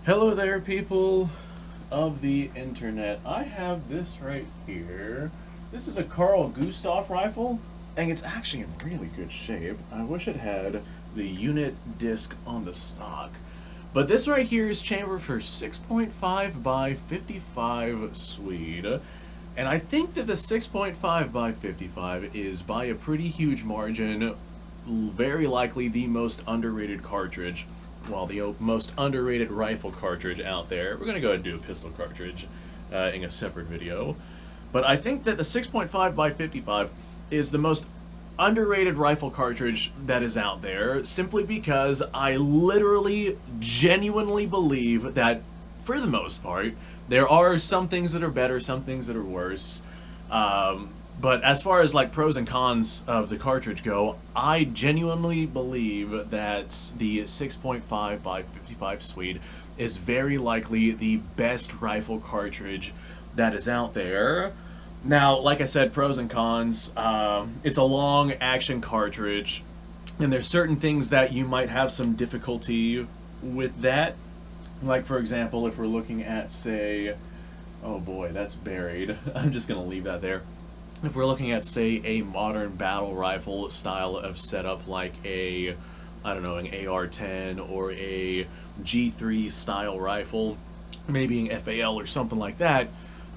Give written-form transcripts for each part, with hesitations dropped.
Hello there, people of the internet. I have this right here. This is a Carl Gustav rifle, and it's actually in really good shape. I wish it had the unit disc on the stock. But this right here is chambered for 6.5 by 55 Swede. And I think that the 6.5 by 55 is by a pretty huge margin, very likely the most underrated cartridge, well, the most underrated rifle cartridge out there. We're going to go ahead and do a pistol cartridge in a separate video. But I think that the 6.5 by 55 is the most underrated rifle cartridge that is out there, simply because I literally, genuinely believe that, for the most part, there are some things that are better, some things that are worse. But as far as like pros and cons of the cartridge go, I genuinely believe that the 6.5 by 55 Swede is very likely the best rifle cartridge that is out there. Now, like I said, pros and cons. It's a long action cartridge, and there's certain things that you might have some difficulty with that. Like, for example, if we're looking at, say, oh boy, that's buried. I'm just going to leave that there. If we're looking at, say, a modern battle rifle style of setup like a, I don't know, an AR-10 or a G3 style rifle, maybe an FAL or something like that,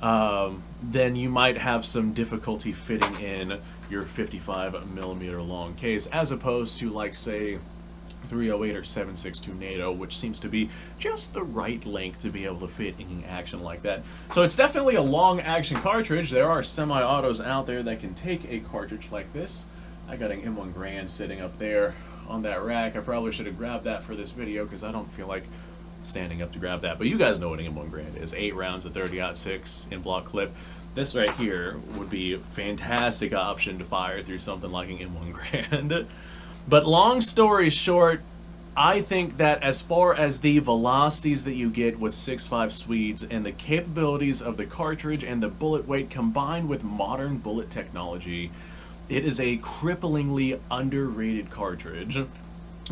then you might have some difficulty fitting in your 55mm long case, as opposed to, like, say, 308 or 7.62 NATO, which seems to be just the right length to be able to fit in action like that. So it's definitely a long action cartridge. There are semi-autos out there that can take a cartridge like this. I got an M1 Grand sitting up there on that rack. I probably should have grabbed that for this video because I don't feel like standing up to grab that. But you guys know what an M1 Grand is. 8 rounds of 30-06 in block clip. This right here would be a fantastic option to fire through something like an M1 Grand. But long story short, I think that as far as the velocities that you get with 6.5 Swedes and the capabilities of the cartridge and the bullet weight combined with modern bullet technology, it is a cripplingly underrated cartridge.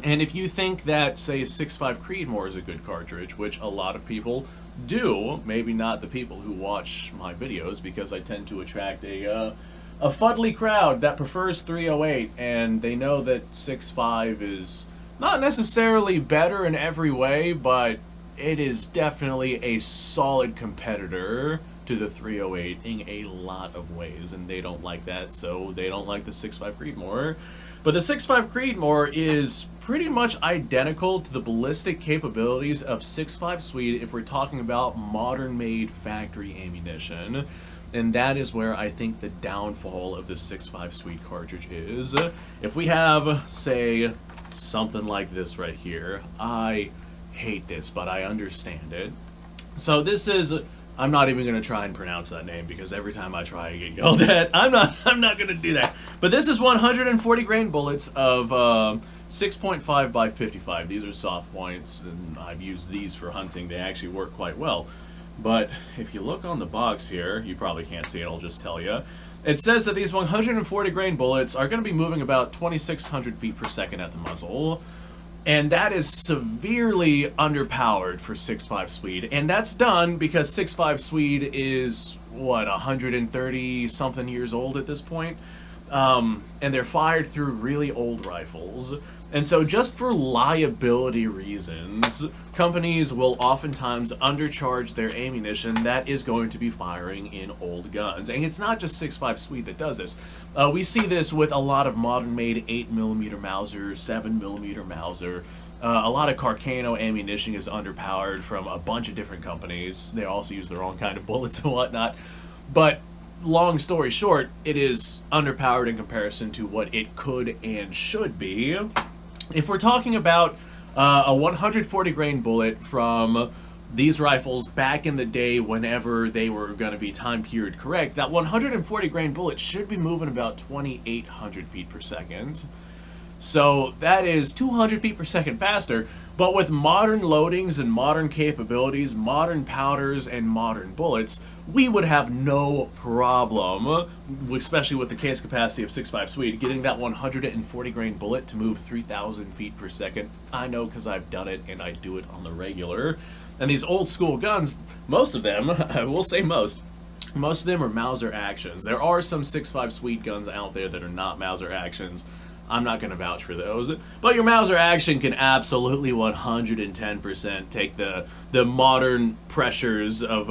And if you think that, say, 6.5 Creedmoor is a good cartridge, which a lot of people do, maybe not the people who watch my videos, because I tend to attract a fuddly crowd that prefers 308, and they know that 6.5 is not necessarily better in every way, but it is definitely a solid competitor to the 308 in a lot of ways, and they don't like that, so they don't like the 6.5 Creedmoor. But the 6.5 Creedmoor is pretty much identical to the ballistic capabilities of 6.5 Swede if we're talking about modern-made factory ammunition. And that is where I think the downfall of the 6.5 Swede cartridge is. If we have, say, something like this right here, I hate this, but I understand it. So this is, I'm not even going to try and pronounce that name because every time I try I get yelled at. I'm not going to do that. But this is 140 grain bullets of 6.5 by 55. These are soft points, and I've used these for hunting. They actually work quite well. But if you look on the box here, you probably can't see it, I'll just tell you. It says that these 140 grain bullets are going to be moving about 2,600 feet per second at the muzzle. And that is severely underpowered for 6.5 Swede. And that's done because 6.5 Swede is, what, 130 something years old at this point? And they're fired through really old rifles. And so just for liability reasons, companies will oftentimes undercharge their ammunition that is going to be firing in old guns. And it's not just 6.5 Swede that does this. We see this with a lot of modern-made 8mm Mauser, 7mm Mauser. A lot of Carcano ammunition is underpowered from a bunch of different companies. They also use the wrong kind of bullets and whatnot. But long story short, it is underpowered in comparison to what it could and should be. If we're talking about a 140 grain bullet from these rifles back in the day whenever they were going to be time period correct, that 140 grain bullet should be moving about 2,800 feet per second. So that is 200 feet per second faster, but with modern loadings and modern capabilities, modern powders and modern bullets, we would have no problem, especially with the case capacity of 6.5 Swede, getting that 140 grain bullet to move 3,000 feet per second. I know because I've done it and I do it on the regular. And these old school guns, most of them, I will say most of them are Mauser actions. There are some 6.5 Swede guns out there that are not Mauser actions. I'm not going to vouch for those. But your Mauser action can absolutely 110% take the modern pressures of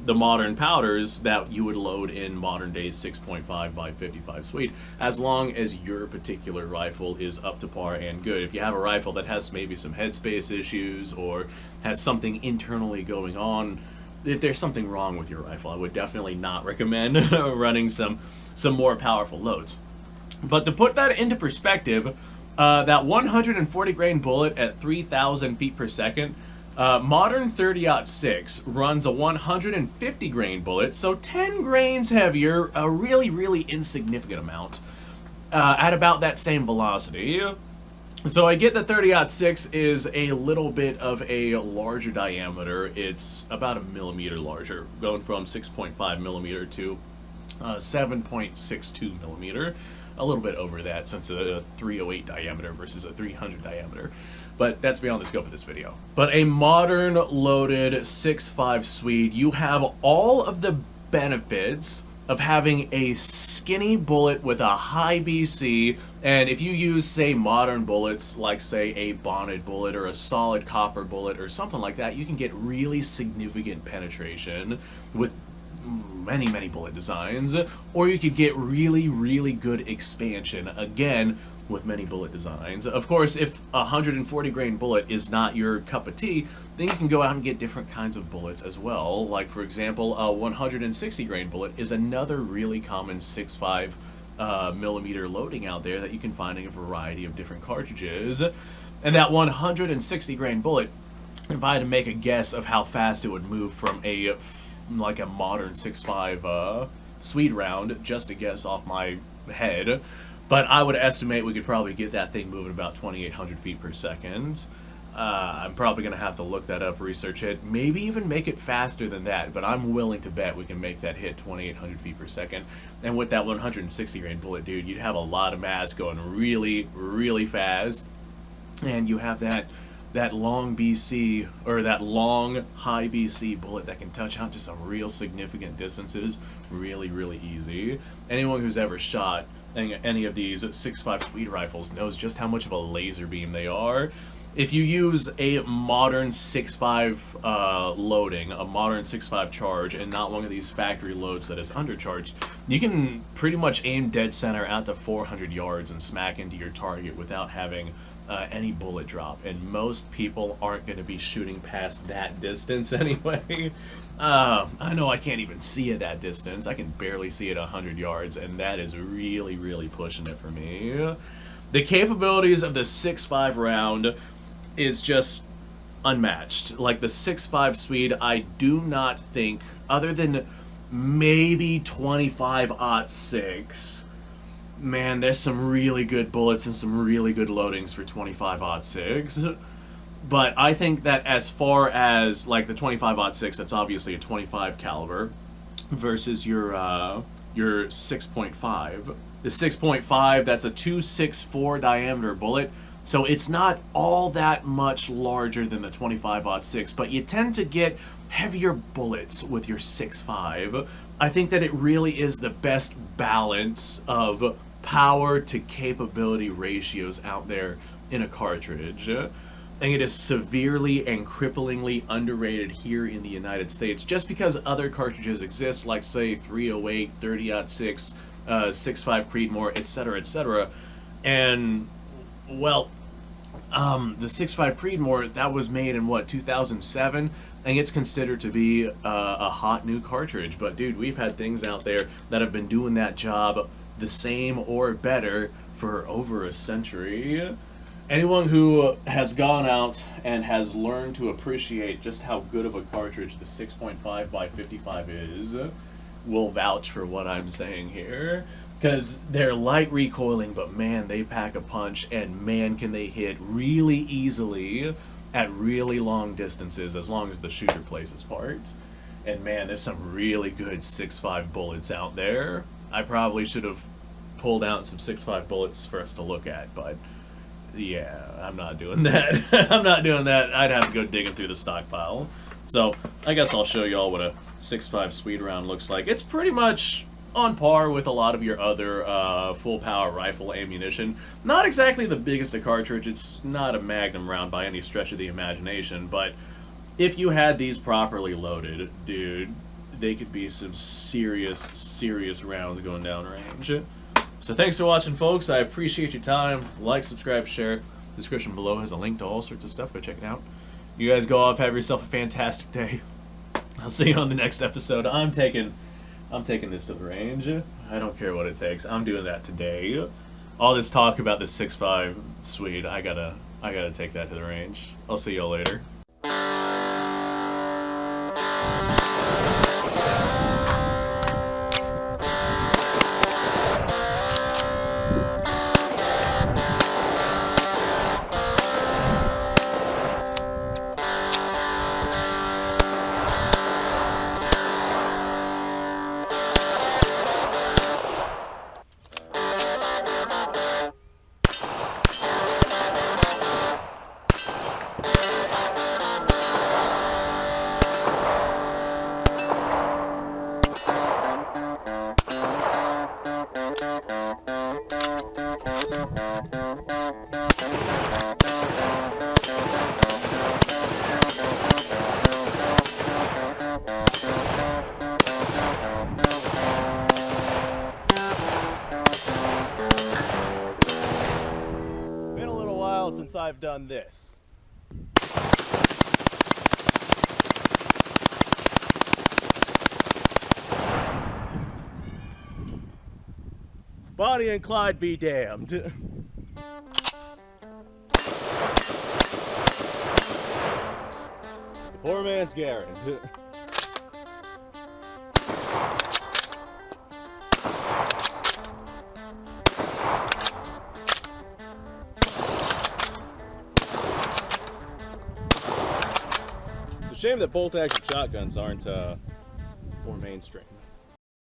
the modern powders that you would load in modern day 6.5 by 55 Swede, as long as your particular rifle is up to par and good. If you have a rifle that has maybe some headspace issues or has something internally going on, if there's something wrong with your rifle, I would definitely not recommend running some more powerful loads. But to put that into perspective, that 140 grain bullet at 3,000 feet per second, modern 30-06 runs a 150 grain bullet, so 10 grains heavier, a really, really insignificant amount, at about that same velocity. So I get that 30-06 is a little bit of a larger diameter. It's about a millimeter larger, going from 6.5 millimeter to 7.62 millimeter. A little bit over that since a 308 diameter versus a 300 diameter. But that's beyond the scope of this video. But a modern loaded 6.5 Swede, you have all of the benefits of having a skinny bullet with a high BC, and if you use, say, modern bullets, like, say, a bonded bullet or a solid copper bullet or something like that, you can get really significant penetration with many bullet designs, or you could get really good expansion, again, with many bullet designs. Of course, if a 140 grain bullet is not your cup of tea, then you can go out and get different kinds of bullets as well. Like, for example, a 160 grain bullet is another really common 6.5 millimeter loading out there that you can find in a variety of different cartridges. And that 160 grain bullet, if I had to make a guess of how fast it would move from a like a modern 6.5 Swede round, just a guess off my head, but I would estimate we could probably get that thing moving about 2,800 feet per second. I'm probably going to have to look that up, research it, maybe even make it faster than that, but I'm willing to bet we can make that hit 2,800 feet per second. And with that 160 grain bullet, dude, you'd have a lot of mass going really fast, and you have that long BC, or that long high BC bullet that can touch out to some real significant distances really easy. Anyone who's ever shot any of these 6.5 Swede rifles knows just how much of a laser beam they are. If you use a modern 6.5 loading, a modern 6.5 charge, and not one of these factory loads that is undercharged, you can pretty much aim dead center out to 400 yards and smack into your target without having any bullet drop, and most people aren't going to be shooting past that distance anyway. I know I can't even see at that distance. I can barely see at 100 yards, and that is really pushing it for me. The capabilities of the 6.5 round is just unmatched. Like the 6.5 Swede, I do not think, other than maybe 25-06, man, there's some really good bullets and some really good loadings for 25-06. But I think that as far as like the 25-06, that's obviously a 25 caliber versus your 6.5. The 6.5, that's a 264 diameter bullet, so it's not all that much larger than the 25-06, but you tend to get heavier bullets with your 6.5. I think that it really is the best balance of power to capability ratios out there in a cartridge. I think it is severely and cripplingly underrated here in the United States, just because other cartridges exist, like say 308, 30-06, 6.5 Creedmoor, etc. And well, the 6.5 Creedmoor, that was made in what, 2007? And it's considered to be a hot new cartridge. But dude, we've had things out there that have been doing that job the same or better for over a century. Anyone who has gone out and has learned to appreciate just how good of a cartridge the 6.5 by 55 is will vouch for what I'm saying here. Because they're light recoiling, but man, they pack a punch, and man, can they hit really easily at really long distances, as long as the shooter plays his part. And man, there's some really good 6.5 bullets out there. I probably should have pulled out some 6.5 bullets for us to look at, but yeah, I'm not doing that. I'm not doing that. I'd have to go digging through the stockpile. So I guess I'll show you all what a 6.5 Swede round looks like. It's pretty much on par with a lot of your other full power rifle ammunition. Not exactly the biggest of cartridge. It's not a Magnum round by any stretch of the imagination, but if you had these properly loaded, dude, they could be some serious, serious rounds going down range. So thanks for watching, folks. I appreciate your time. Like, subscribe, share. The description below has a link to all sorts of stuff. Go check it out. You guys go off, have yourself a fantastic day. I'll see you on the next episode. I'm taking this to the range. I don't care what it takes. I'm doing that today. All this talk about the 6.5 Swede, I gotta take that to the range. I'll see y'all later. Been a little while since I've done this. Bonnie and Clyde be damned. The poor man's Garen. It's a shame that bolt-action shotguns aren't more mainstream.